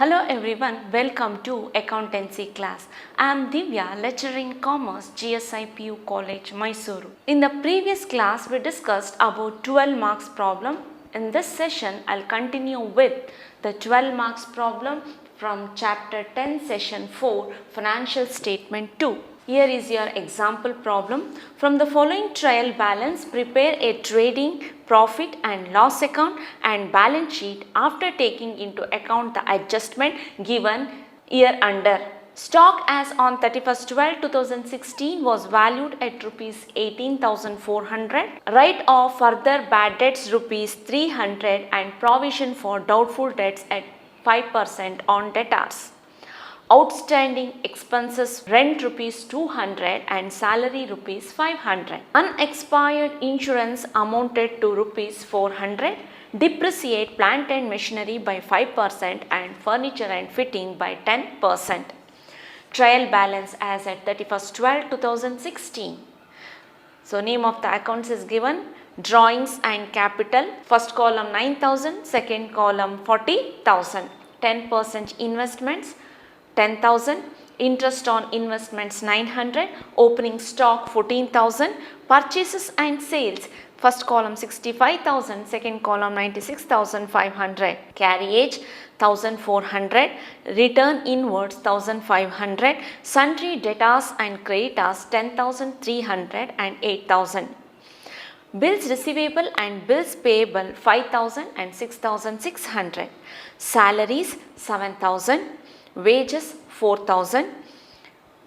Hello everyone, welcome to accountancy class. I am Divya, lecturer in commerce, GSIPU College, Mysuru. In the previous class, we discussed about 12 marks problem. In this session, I'll continue with the 12 marks problem from chapter 10, session 4, financial statement 2. Here is your example problem. From the following trial balance, prepare a trading profit and loss account and balance sheet after taking into account the adjustment given here under. Stock as on 31st 12/2016 was valued at rupees 18,400. Write off further bad debts rupees 300 and provision for doubtful debts at 5% on debtors. Outstanding expenses rent rupees 200 and salary rupees 500. Unexpired insurance amounted to rupees 400. Depreciate plant and machinery by 5% and furniture and fitting by 10%. Trial balance as at 31st 12/2016. So name of the accounts is given. Drawings and capital. First column 9,000, second column 40,000. 10% investments 10,000, interest on investments 900, opening stock 14,000, purchases and sales, first column 65,000, second column 96,500, carriage 1,400, return inwards 1,500, sundry debtors and creditors 10,300 and 8,000. Bills receivable and bills payable 5,000 and 6,600, salaries 7,000, wages 4,000,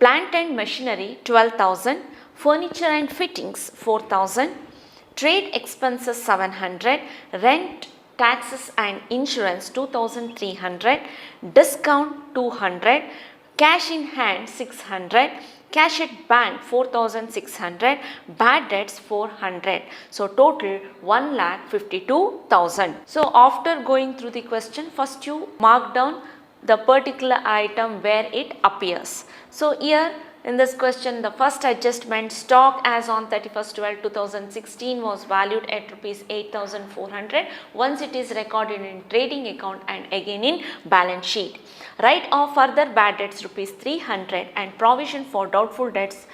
plant and machinery 12,000, furniture and fittings 4,000, trade expenses 700, rent, taxes and insurance 2,300, discount 200, cash in hand 600, cash at bank 4,600, bad debts 400. So total 1,52,000. So after going through the question, first you mark down the particular item where it appears. So here in this question, the first adjustment, stock as on 31st 12/2016 was valued at rupees 8,400 once it is recorded in trading account and again in balance sheet. Write off further bad debts rupees 300 and provision for doubtful debts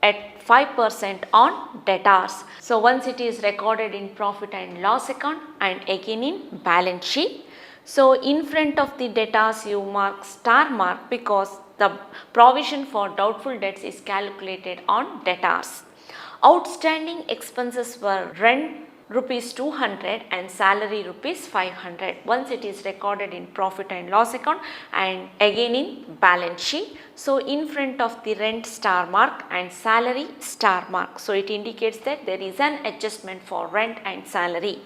at 5% on debtors. So once it is recorded in profit and loss account and again in balance sheet. So in front of the debtors you mark star mark because the provision for doubtful debts is calculated on debtors. Outstanding expenses were rent rupees 200 and salary rupees 500 once it is recorded in profit and loss account and again in balance sheet. So in front of the rent star mark and salary star mark. So it indicates that there is an adjustment for rent and salary.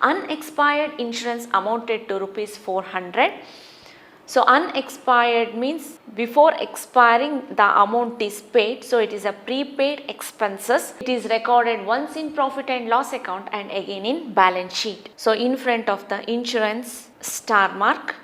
Unexpired insurance amounted to rupees 400. So unexpired means before expiring the amount is paid. So it is a prepaid expenses. It is recorded once in profit and loss account and again in balance sheet. So in front of the insurance star mark.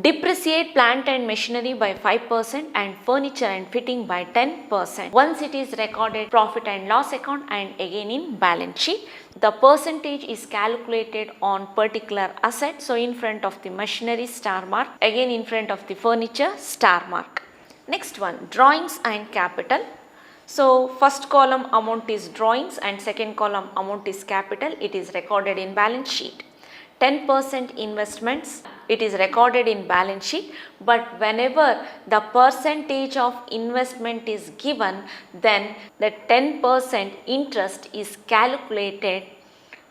Depreciate plant and machinery by 5% and furniture and fitting by 10%. Once it is recorded profit and loss account and again in balance sheet. The percentage is calculated on particular asset. So in front of the machinery star mark, again in front of the furniture star mark. Next one, drawings and capital. So first column amount is drawings and second column amount is capital. It is recorded in balance sheet. 10% investments, it is recorded in balance sheet, but whenever the percentage of investment is given, then the 10% interest is calculated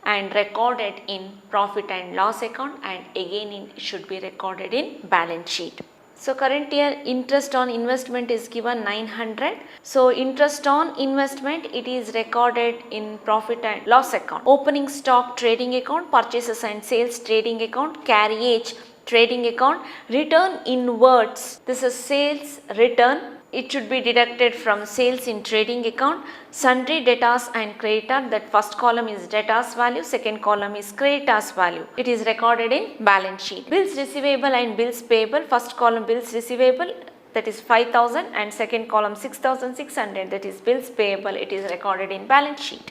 and recorded in profit and loss account and again should be recorded in balance sheet. So current year interest on investment is given 900. So interest on investment, it is recorded in profit and loss account. Opening stock trading account, purchases and sales trading account, carriage trading account, return inwards. This is sales return. It should be deducted from sales in trading account. Sundry debtors and creditor, that first column is debtors value, second column is creditors value. It is recorded in balance sheet. Bills receivable and bills payable, first column bills receivable, that is 5,000 and second column 6,600, that is bills payable, it is recorded in balance sheet.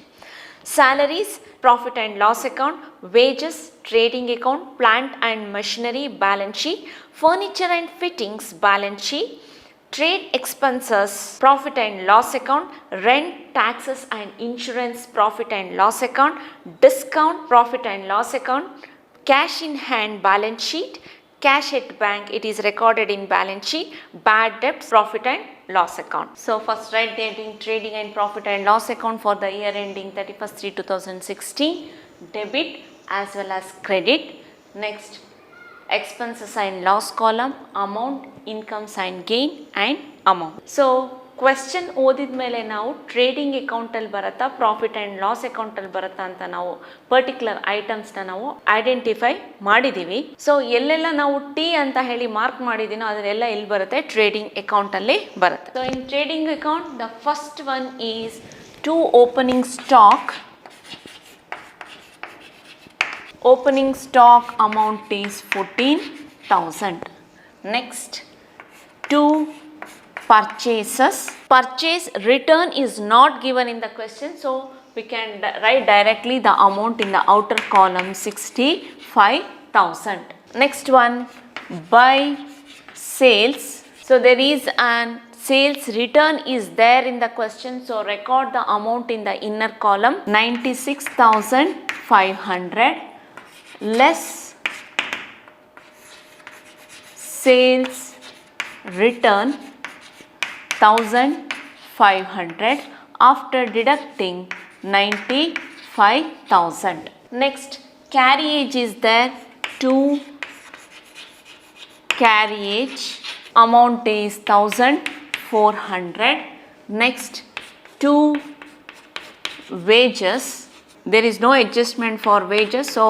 Salaries, profit and loss account, wages, trading account, plant and machinery, balance sheet, furniture and fittings, balance sheet, trade expenses, profit and loss account, rent, taxes and insurance, profit and loss account, discount, profit and loss account, cash in hand, balance sheet, cash at bank, it is recorded in balance sheet, bad debts, profit and loss account. So first write the trading and profit and loss account for the year ending 31st-3/2016, debit as well as credit. Next, expenses and loss column, amount, income and gain and amount. So question ಓದಿದ ಮೇಲೆ ನಾವು trading ಅಕೌಂಟಲ್ಲಿ ಬರುತ್ತಾ profit and loss ಅಕೌಂಟಲ್ಲಿ ಬರುತ್ತಾ ಅಂತ ನಾವು particular ಐಟಮ್ಸ್ನ ನಾವು ಐಡೆಂಟಿಫೈ ಮಾಡಿದ್ದೀವಿ. ಸೊ ಎಲ್ಲೆಲ್ಲ ನಾವು ಟಿ ಅಂತ ಹೇಳಿ ಮಾರ್ಕ್ ಮಾಡಿದ್ದೀನೋ ಅದನ್ನೆಲ್ಲ ಎಲ್ಲಿ ಬರುತ್ತೆ, ಟ್ರೇಡಿಂಗ್ ಅಕೌಂಟಲ್ಲಿ ಬರುತ್ತೆ. So in trading account the first one is to opening stock. Opening stock amount is 14,000. Next, 2 purchases. Purchase return is not given in the question, so we can write directly the amount in the outer column, 65,000. Next one, buy sales. So there is an sales return is there in the question, so record the amount in the inner column, 96,500 less sales return 1,500 after deducting 95,000. Next, carriage is there, 2 carriage amount is 1,400. Next, 2 wages, there is no adjustment for wages, so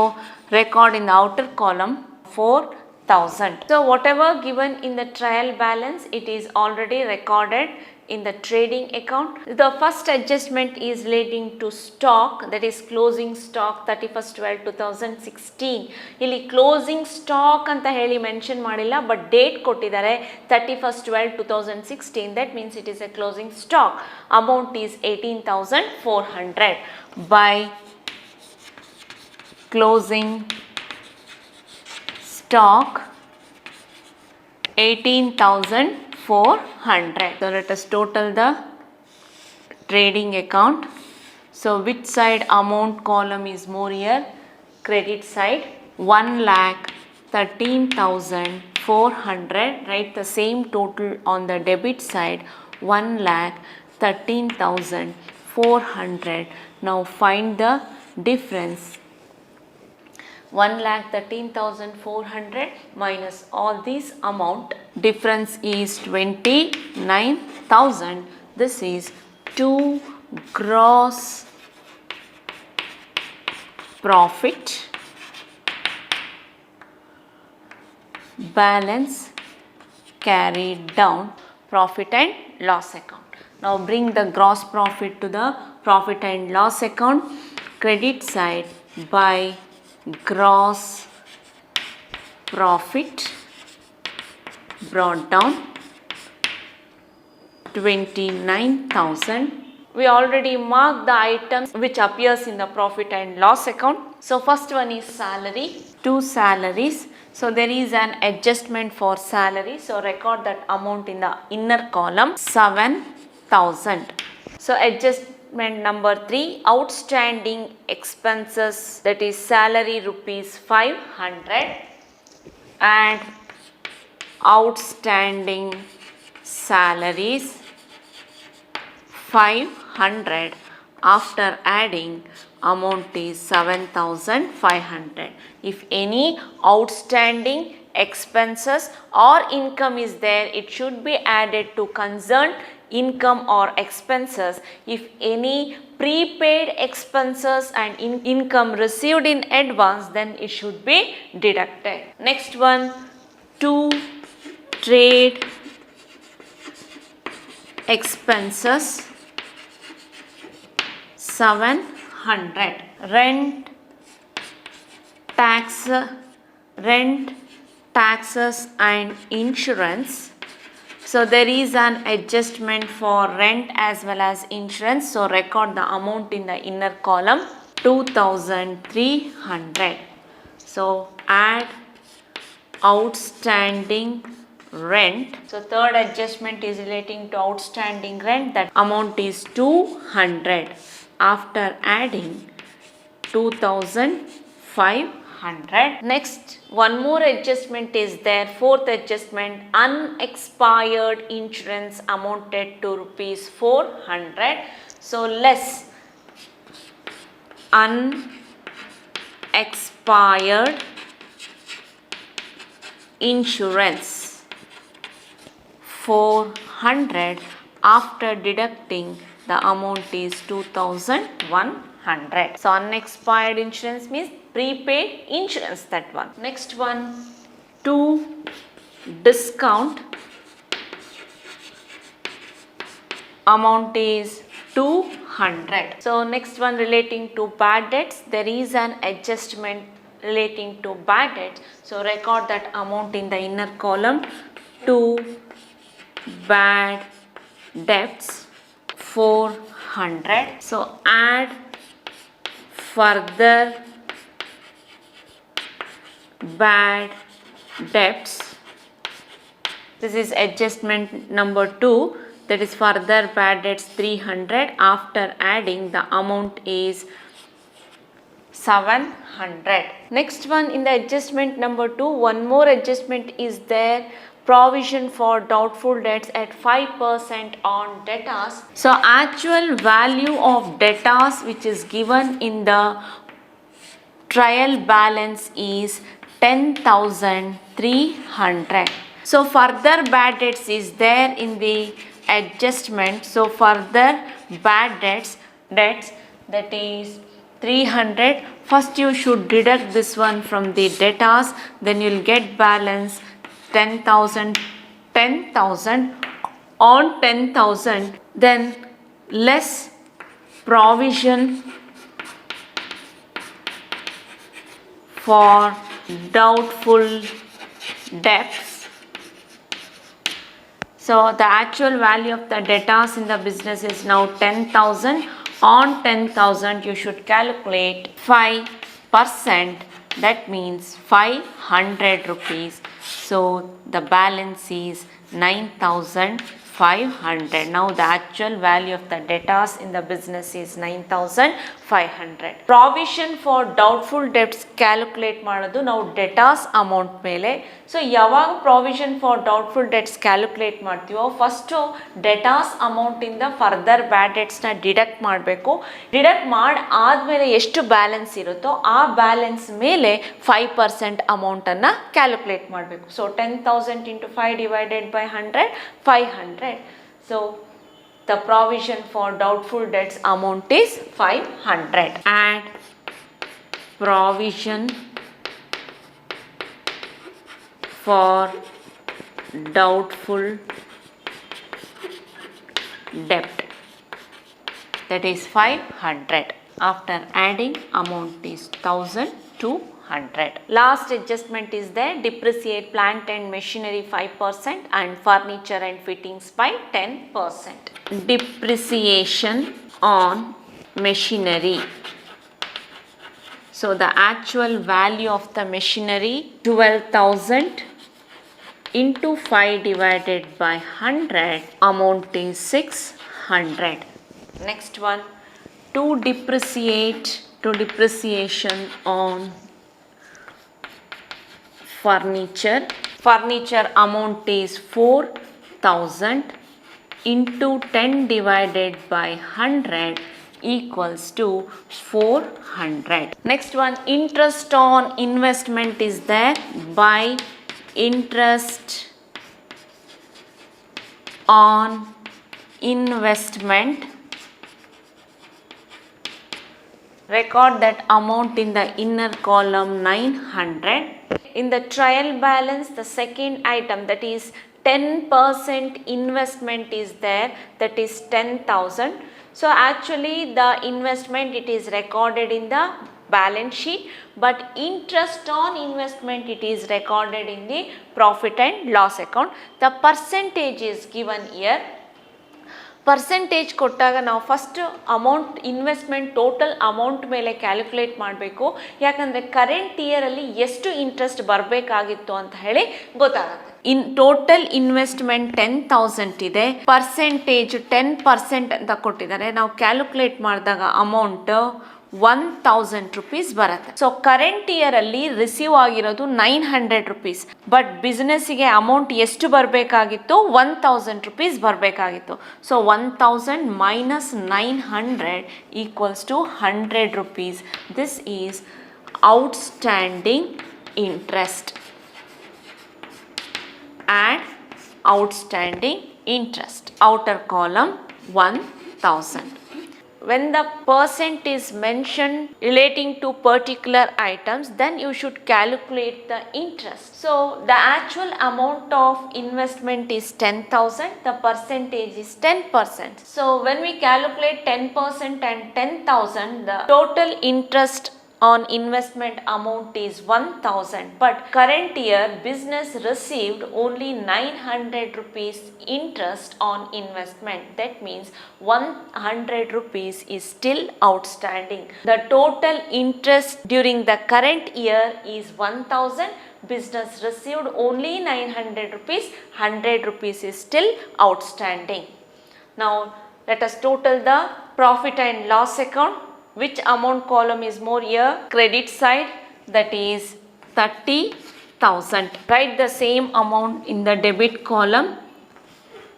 record in the outer column 4,000. So whatever given in the trial balance, it is already recorded in the trading account. The first adjustment is relating to stock, that is closing stock 31st-12/2016. ಇಲ್ಲಿ closing stock ಅಂತ ಹೇಳಿ mention ಮಾಡಿಲ್ಲ, but date ಕೊಟ್ಟಿದ್ದಾರೆ 31st-12/2016. that means it is a closing stock. Amount is 18,400. By closing stock 18,400. So let us total the trading account. So which side amount column is more here? Credit side. 1,13,400. Write the same total on the debit side. 1,13,400. Now find the difference. 1,13,400 minus all this amount, difference is 29,000. This is 2 gross profit, balance carried down, profit and loss account. Now bring the gross profit to the profit and loss account. Credit side, by gross profit brought down 29,000. We already marked the items which appears in the profit and loss account. So first one is salary, 2 salaries. So there is an adjustment for salary, so record that amount in the inner column, 7,000. So adjustment number 3, outstanding expenses, that is salary rupees 500 and outstanding salaries 500. After adding, amount is 7,500. If any outstanding expenses or income is there, it should be added to concerned income or expenses. If any prepaid expenses and income received in advance, then it should be deducted. Next one, 2 trade expenses 700. Rent, taxes and insurance So there is an adjustment for rent as well as insurance. So record the amount in the inner column 2300. So add outstanding rent. So third adjustment is relating to outstanding rent. That amount is 200 after adding 2500. Next, one more adjustment is there. Fourth adjustment, unexpired insurance amounted to rupees 400. So less unexpired insurance 400 after deducting the amount is 2100. So unexpired insurance means prepaid insurance, that one. Next one, to discount amount is 200. So next one relating to bad debts, there is an adjustment relating to bad debts. So record that amount in the inner column. To bad debts 400. So add further bad debts. This is adjustment number 2, that is further bad debts 300 after adding the amount is 700. Next one in the adjustment number 2, one more adjustment is there. Provision for doubtful debts at 5% on debtors. So actual value of debtors which is given in the trial balance is 10,300. So further bad debts is there in the adjustment. So further bad debts that is 300. First you should deduct this one from the debtors, then you will get balance 10,000 on 10,000, then less provision for doubtful debts. So the actual value of the debtors in the business is now 10,000. On 10,000 you should calculate 5%, that means 500 rupees. So the balance is 9,500. Now the actual value of the debtors in the business is 9,500. Provision for doubtful debts calculate ಮಾಡೋದು ನಾವು debtors amount ಮೇಲೆ. So ಯಾವಾಗ provision for doubtful debts calculate ಮಾಡ್ತೀವೋ first debtors amount ಇಂದ further ಬ್ಯಾಡ್ ಡೆಟ್ಸ್ನ deduct ಮಾಡಬೇಕು. Deduct ಮಾಡಿ ಆದಮೇಲೆ ಎಷ್ಟು ಬ್ಯಾಲೆನ್ಸ್ ಇರುತ್ತೋ ಆ ಬ್ಯಾಲೆನ್ಸ್ ಮೇಲೆ 5% ಅಮೌಂಟನ್ನು ಕ್ಯಾಲ್ಕುಲೇಟ್ ಮಾಡಬೇಕು. So 10,000 into 5 divided by 100, 500. So the provision for doubtful debts amount is 500. Add provision for doubtful debt, that is 500. After adding amount is 1,200. Last adjustment is there. Depreciate plant and machinery 5% and furniture and fittings by 10%. Depreciation on machinery. So the actual value of the machinery 12,000 into 5 divided by 100, amount is 600. Next one, to depreciation on furniture. Furniture amount is 4,000 into 10 divided by 100 equals to 400. Next one, interest on investment is there. By interest on investment, record that amount in the inner column 900. In the trial balance, the second item, that is 10% investment is there, that is 10,000. So actually the investment, it is recorded in the balance sheet, but interest on investment it is recorded in the profit and loss account. The percentage is given here. Percentage ಕೊಟ್ಟಾಗ ನಾವು first amount investment total amount ಮೇಲೆ calculate ಮಾಡಬೇಕು. ಯಾಕಂದರೆ current ಇಯರಲ್ಲಿ ಎಷ್ಟು interest ಬರಬೇಕಾಗಿತ್ತು ಅಂತ ಹೇಳಿ ಗೊತ್ತಾಗುತ್ತೆ. ಟೋಟಲ್ ಇನ್ವೆಸ್ಟ್ಮೆಂಟ್ 10,000 ಇದೆ, ಪರ್ಸೆಂಟೇಜ್ 10% ಅಂತ ಕೊಟ್ಟಿದ್ದಾರೆ. ನಾವು ಕ್ಯಾಲ್ಕುಲೇಟ್ ಮಾಡಿದಾಗ ಅಮೌಂಟ್ 1,000 rupees ಬರುತ್ತೆ. ಸೊ ಕರೆಂಟ್ ಇಯರಲ್ಲಿ ರಿಸೀವ್ ಆಗಿರೋದು 900 rupees, ಬಟ್ ಬಿಸ್ನೆಸ್ಸಿಗೆ ಅಮೌಂಟ್ ಎಷ್ಟು ಬರಬೇಕಾಗಿತ್ತು? 1,000 rupees ಬರಬೇಕಾಗಿತ್ತು. So 1,000 minus 900 equals to 100 rupees. This is outstanding interest. Add outstanding interest. Outer column 1,000. When the percent is mentioned relating to particular items, then you should calculate the interest. So the actual amount of investment is 10,000, the percentage is 10%. So when we calculate 10% and 10,000, the total interest on investment amount is 1,000, but current year business received only 900 rupees interest on investment. That means 100 rupees is still outstanding. The total interest during the current year is 1,000. Business received only 900 rupees. 100 rupees is still outstanding. Now let us total the profit and loss account. Which amount column is more here? Credit side, that is 30,000. Write the same amount in the debit column.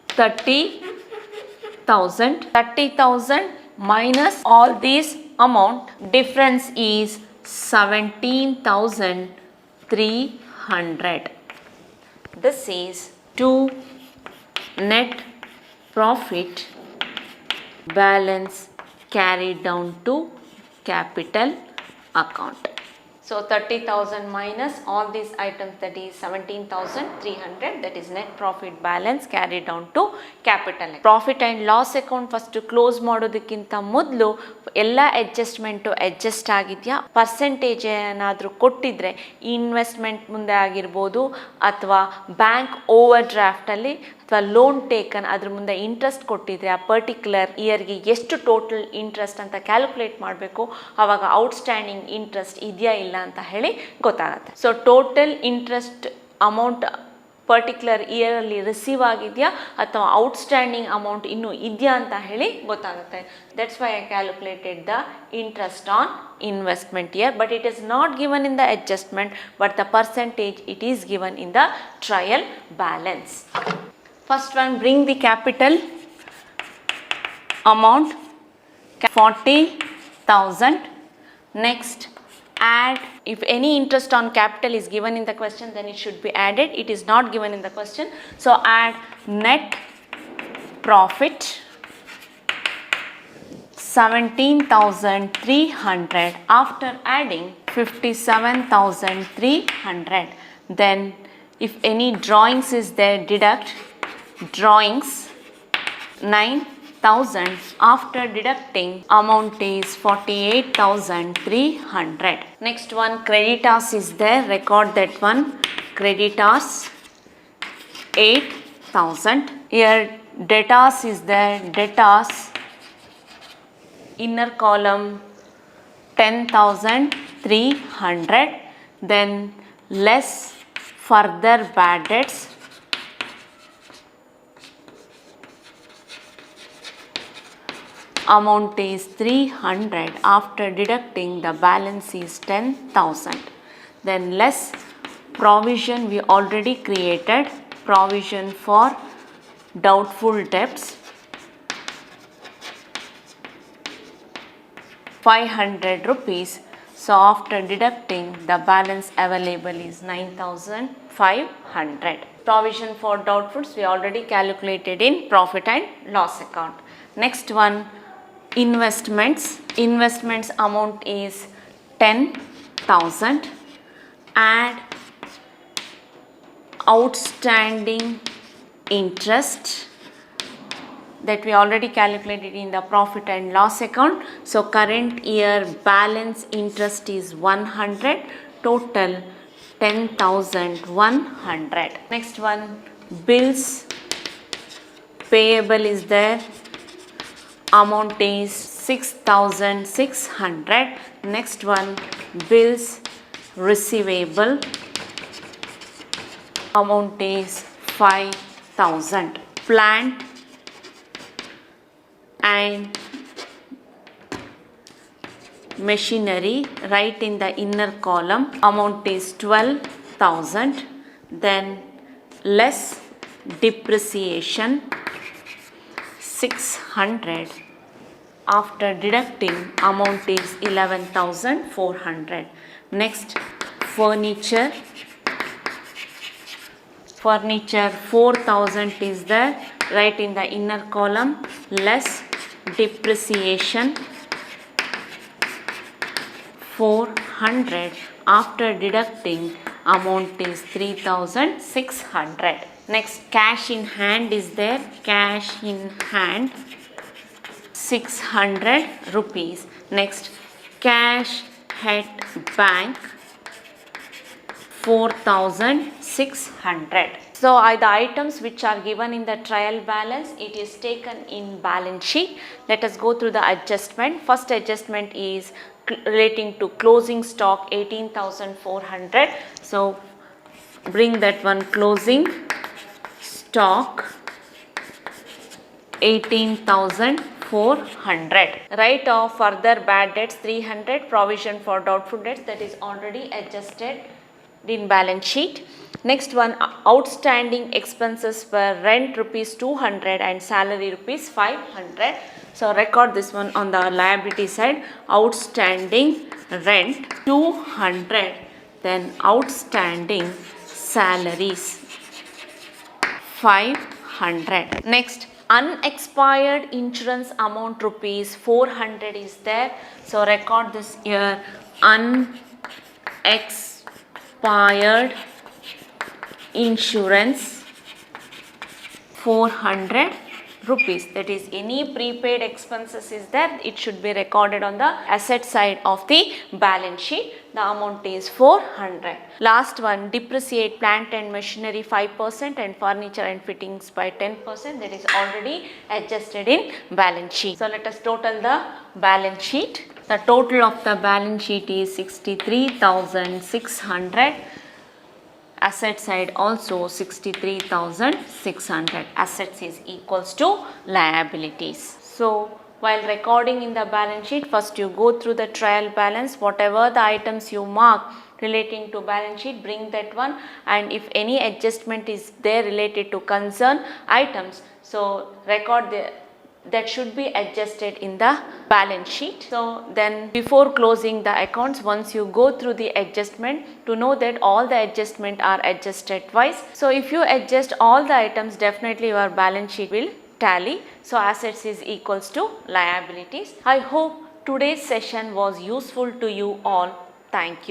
30,000. 30,000 minus all this amount, difference is 17,300. This is to net profit balance carried down to capital account. So 30,000 minus all these items, that is 17,300, that is net profit balance carried down to capital account. Profit and loss account first close ಮಾಡೋದಕ್ಕಿಂತ ಮೊದಲು ಎಲ್ಲ adjustment adjust ಆಗಿದೆಯಾ, percentage ಏನಾದರೂ ಕೊಟ್ಟಿದ್ರೆ investment ಮುಂದೆ ಆಗಿರ್ಬೋದು ಅಥವಾ bank over ಡ್ರಾಫ್ಟಲ್ಲಿ ಅಥವಾ ಲೋನ್ ಟೇಕನ್ ಅದ್ರ ಮುಂದೆ ಇಂಟ್ರೆಸ್ಟ್ ಕೊಟ್ಟಿದ್ರೆ ಆ ಪರ್ಟಿಕ್ಯುಲರ್ ಇಯರ್ಗೆ ಎಷ್ಟು ಟೋಟಲ್ ಇಂಟ್ರೆಸ್ಟ್ ಅಂತ ಕ್ಯಾಲ್ಕುಲೇಟ್ ಮಾಡಬೇಕು. ಆವಾಗ ಔಟ್ಸ್ಟ್ಯಾಂಡಿಂಗ್ ಇಂಟ್ರೆಸ್ಟ್ ಇದೆಯಾ ಇಲ್ಲ ಅಂತ ಹೇಳಿ ಗೊತ್ತಾಗುತ್ತೆ. So total interest amount particular ಇಯರಲ್ಲಿ ರಿಸೀವ್ ಆಗಿದೆಯಾ ಅಥವಾ ಔಟ್ಸ್ಟ್ಯಾಂಡಿಂಗ್ ಅಮೌಂಟ್ ಇನ್ನೂ ಇದೆಯಾ ಅಂತ ಹೇಳಿ ಗೊತ್ತಾಗುತ್ತೆ. That's why I calculated the interest on investment here, but it is not given in the adjustment, but the percentage it is given in the trial balance. First one, bring the capital amount 40,000. Next, add, if any interest on capital is given in the question, then it should be added. It is not given in the question, so add net profit 17,300. After adding 57,300, then if any drawings is there, deduct drawings 9,000. After deducting, amount is 48,300. Next one, creditors is there, record that one. Creditors 8,000. Here debtors is there, debtors inner column 10,300, then less further bad debts amount is 300. After deducting, the balance is 10,000. Then less provision, we already created provision for doubtful debts 500 rupees. So after deducting, the balance available is 9,500. Provision for doubtfuls we already calculated in profit and loss account. Next one, investments. Investments amount is 10,000. Add outstanding interest, that we already calculated in the profit and loss account. So current year balance interest is 100, total 10,100. Next one, bills payable is there, amount is 6,600. Next one, bills receivable, amount is 5,000. Plant and machinery, right in the inner column, amount is 12,000. Then less depreciation 600, after deducting amount is 11,400. Next, furniture 4,000 is there, right in the inner column, less depreciation 400, after deducting amount is 3,600. Next, cash in hand is there, cash in hand 600 rupees. Next, cash at bank 4,600. So the items which are given in the trial balance, it is taken in balance sheet. Let us go through the adjustment. First adjustment is relating to closing stock 18,400. So bring that one, closing stock 18,400. Write off further bad debts 300, provision for doubtful debts, that is already adjusted in balance sheet. Next one, outstanding expenses were rent rupees 200 and salary rupees 500. So record this one on the liability side, outstanding rent 200, then outstanding salaries 500. Next, unexpired insurance amount rupees 400 is there. So record this here, unexpired insurance 400 rupees. That is, any prepaid expenses is there, it should be recorded on the asset side of the balance sheet. The amount is 400. Last one, depreciate plant and machinery 5% and furniture and fittings by 10%. That is already adjusted in balance sheet. So let us total the balance sheet. The total of the balance sheet is 63,600. Asset side also 63,600. Assets is equals to liabilities. So while recording in the balance sheet, first you go through the trial balance, whatever the items you mark relating to balance sheet, bring that one, and if any adjustment is there related to concern items, so record that should be adjusted in the balance sheet. So then before closing the accounts, once you go through the adjustment, to know that all the adjustment are adjusted twice. So if you adjust all the items, definitely your balance sheet will tally. So assets is equals to liabilities. I hope today's session was useful to you all. Thank you.